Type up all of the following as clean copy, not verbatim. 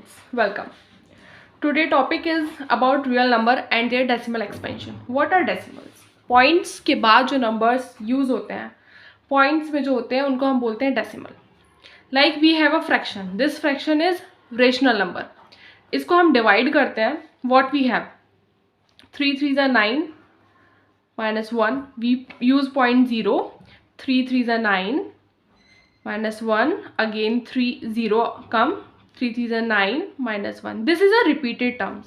students, welcome. Today topic is about real number and their decimal expansion. What are decimals? Points के बाद जो numbers use होते हैं, points में जो होते हैं उनको हम बोलते हैं decimal. Like we have a fraction. This fraction is rational number. इसको हम divide करते हैं. What we have? 3 3s are 9 minus 1. We use point 0. 3 3s are 9 minus 1. Again 3 0 come. 3 3s are 9 minus 1. This is a repeated terms.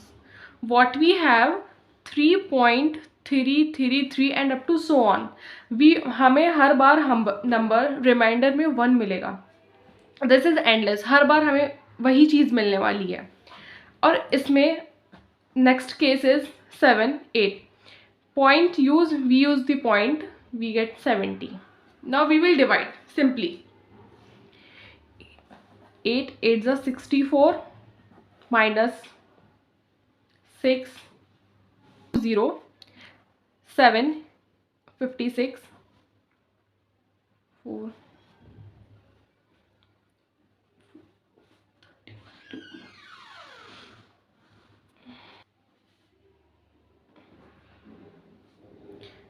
What we have 3.333 and up to so on. हमें हर बार number reminder में 1 मिलेगा. This is endless. हर बार हमें वही चीज़ मिलने वाली है. और इसमें next case is 7 8. Point use, we use the point, we get 70. Now we will divide simply. 8 8 is 64 minus 6 0 7 56 4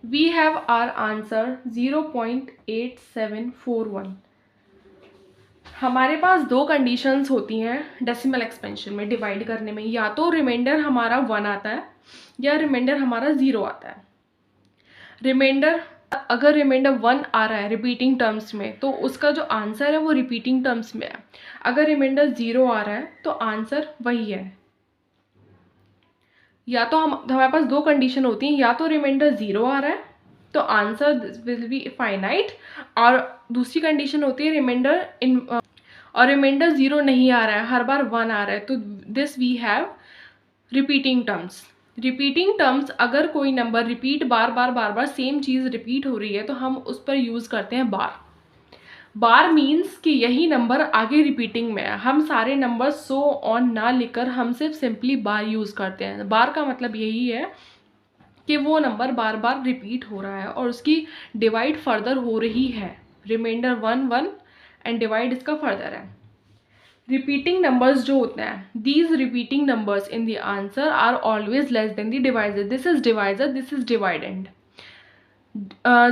we have our answer 0.8741. हमारे पास दो कंडीशंस होती हैं डेसिमल एक्सपेंशन में, डिवाइड करने में. या तो रिमाइंडर हमारा 1 आता है या रिमाइंडर हमारा 0 आता है. रिमाइंडर अगर रिमाइंडर 1 आ रहा है रिपीटिंग टर्म्स में तो उसका जो आंसर है वो रिपीटिंग टर्म्स में है. अगर रिमाइंडर 0 आ रहा है तो आंसर वही है. या तो हमारे पास दो कंडीशन होती हैं. या तो रिमाइंडर 0 आ रहा है तो आंसर विल बी फाइनाइट, और दूसरी कंडीशन होती है रिमाइंडर और रिमाइंडर 0 नहीं आ रहा है, हर बार 1 आ रहा है, तो this we have repeating terms. Repeating terms अगर कोई नंबर रिपीट बार बार सेम चीज़ रिपीट हो रही है तो हम उस पर यूज़ करते हैं बार. बार मीन्स कि यही नंबर आगे रिपीटिंग में है. हम सारे नंबर सो ऑन ना लिखकर हम सिर्फ सिंपली बार यूज़ करते हैं. बार का मतलब यही है कि वो नंबर बार बार रिपीट हो रहा है और उसकी डिवाइड फर्दर हो रही है. रिमाइंडर 1 1 एंड डिवाइड इसका फर्दर है. रिपीटिंग नंबर्स जो होते हैं, these repeating numbers in the answer are always less than the divisor. This is divisor, this is dividend.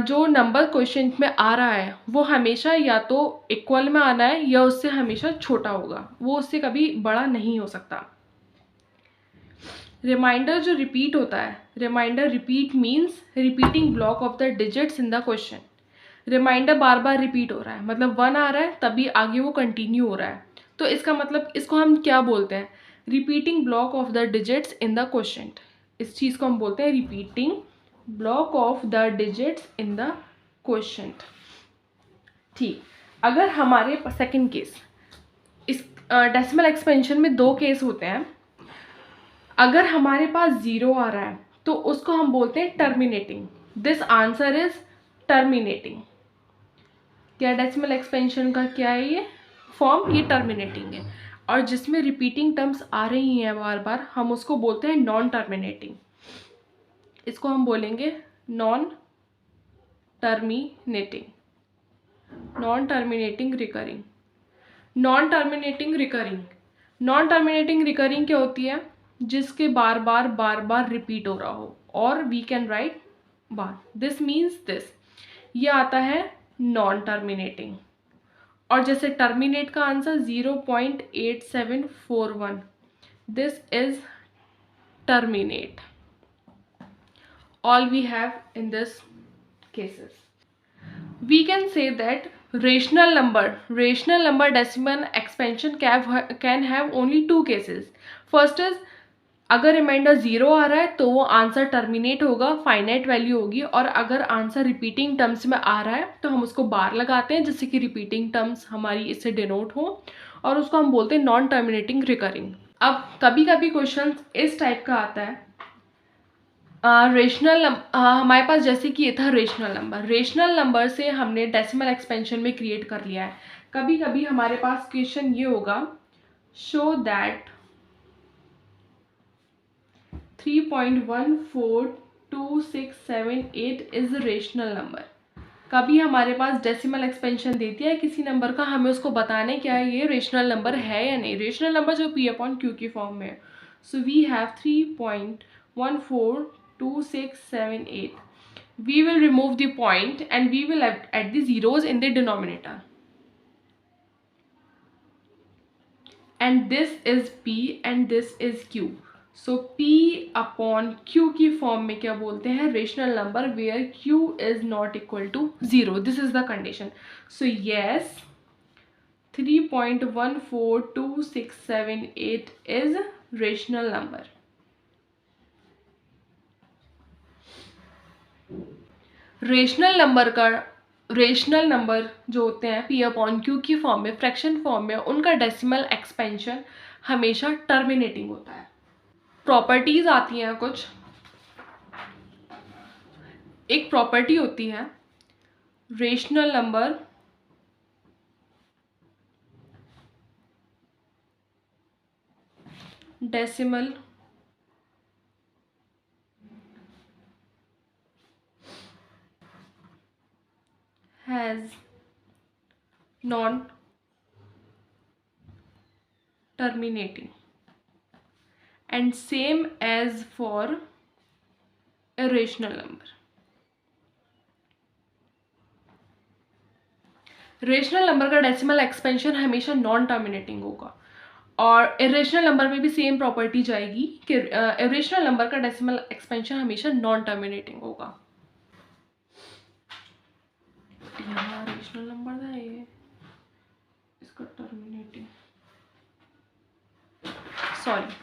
जो नंबर क्वेश्चन में आ रहा है वो हमेशा या तो इक्वल में आना है या उससे हमेशा छोटा होगा, वो उससे कभी बड़ा नहीं हो सकता. रिमाइंडर जो रिपीट होता है, remainder repeat means repeating block of the digits in the question. Remainder बार बार रिपीट हो रहा है, मतलब 1 आ रहा है तभी आगे वो कंटिन्यू हो रहा है, तो इसका मतलब इसको हम क्या बोलते हैं? Repeating block of the digits in the question. इस चीज़ को हम बोलते हैं repeating block of the digits in the question. ठीक. अगर हमारे सेकेंड केस, इस डेसिमल एक्सपेंशन में दो केस होते हैं. अगर हमारे पास 0 आ रहा है तो उसको हम बोलते हैं terminating. This answer is terminating. क्या डेसिमल एक्सपेंशन का क्या है ये फॉर्म? ये टर्मिनेटिंग है. और जिसमें रिपीटिंग टर्म्स आ रही हैं बार बार हम उसको बोलते हैं नॉन टर्मिनेटिंग. इसको हम बोलेंगे non terminating. Non terminating recurring. Non terminating recurring. Non terminating recurring क्या होती है? जिसके बार बार रिपीट हो रहा हो, और we can write bar. This means this. ये आता है नॉन टर्मिनेटिंग. और जैसे टर्मिनेट का answer 0.8741. This is terminate. All we have in this cases. We can say that rational number decimal expansion can have only two cases. First is अगर reminder 0 आ रहा है तो वो आंसर टर्मिनेट होगा, finite value होगी. और अगर आंसर रिपीटिंग टर्म्स में आ रहा है तो हम उसको बार लगाते हैं जिससे कि रिपीटिंग टर्म्स हमारी इससे डिनोट हो, और उसको हम बोलते हैं नॉन टर्मिनेटिंग रिकरिंग. अब कभी कभी क्वेश्चन इस टाइप का आता है, रेशनल हमारे पास जैसे कि ये था रेशनल नंबर. रेशनल नंबर से हमने डेसिमल एक्सपेंशन में क्रिएट कर लिया है. कभी कभी हमारे पास क्वेश्चन ये होगा, show that 3.14267 8 is a rational number. कभी हमारे पास डेसिमल एक्सपेंशन देती है किसी नंबर का, हमें उसको बताने क्या है ये रेशनल नंबर है या नहीं। रेशनल नंबर जो P अपॉन Q की फॉर्म में है। So we have 3.142678. We will remove the point and we will add the zeros in the denominator. And this is P and this is Q. So P upon Q की form में क्या बोलते हैं, rational number where Q is not equal to 0. This is the condition. So yes, 3.142678 is rational number. Rational number जो होते हैं P upon Q की form में, फ्रैक्शन फॉर्म में, उनका डेसिमल एक्सपेंशन हमेशा टर्मिनेटिंग होता है। प्रॉपर्टीज आती हैं कुछ। एक प्रॉपर्टी होती है rational number decimal has non terminating and same as for irrational number. Rational number का डेसिमल एक्सपेंशन हमेशा नॉन टर्मिनेटिंग होगा और इरेशनल नंबर में भी सेम प्रॉपर्टी जाएगी कि इरेशनल नंबर का डेसिमल एक्सपेंशन हमेशा नॉन टर्मिनेटिंग होगा। यहाँ रेशनल नंबर था ये, इसका टर्मिनेटिंग, सॉरी।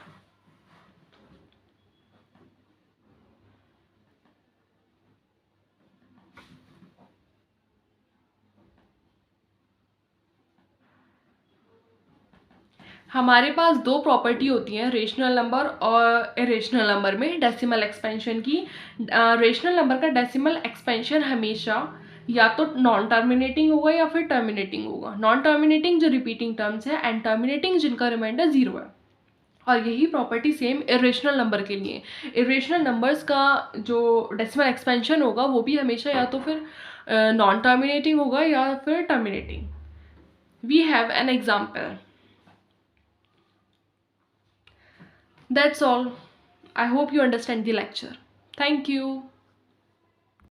हमारे पास दो प्रॉपर्टी होती हैं रेशनल नंबर और इरेशनल नंबर में डेसिमल एक्सपेंशन की। रेशनल नंबर का डेसिमल एक्सपेंशन हमेशा या तो नॉन टर्मिनेटिंग होगा या फिर टर्मिनेटिंग होगा। नॉन टर्मिनेटिंग जो रिपीटिंग टर्म्स है एंड टर्मिनेटिंग जिनका रिमाइंडर 0 है। और यही प्रॉपर्टी सेम इरेशनल नंबर के लिए। इरेशनल नंबर्स का जो डेसिमल एक्सपेंशन होगा वो भी हमेशा या तो फिर नॉन टर्मिनेटिंग होगा या फिर terminating. We have an example. That's all. I hope you understand the lecture. Thank you.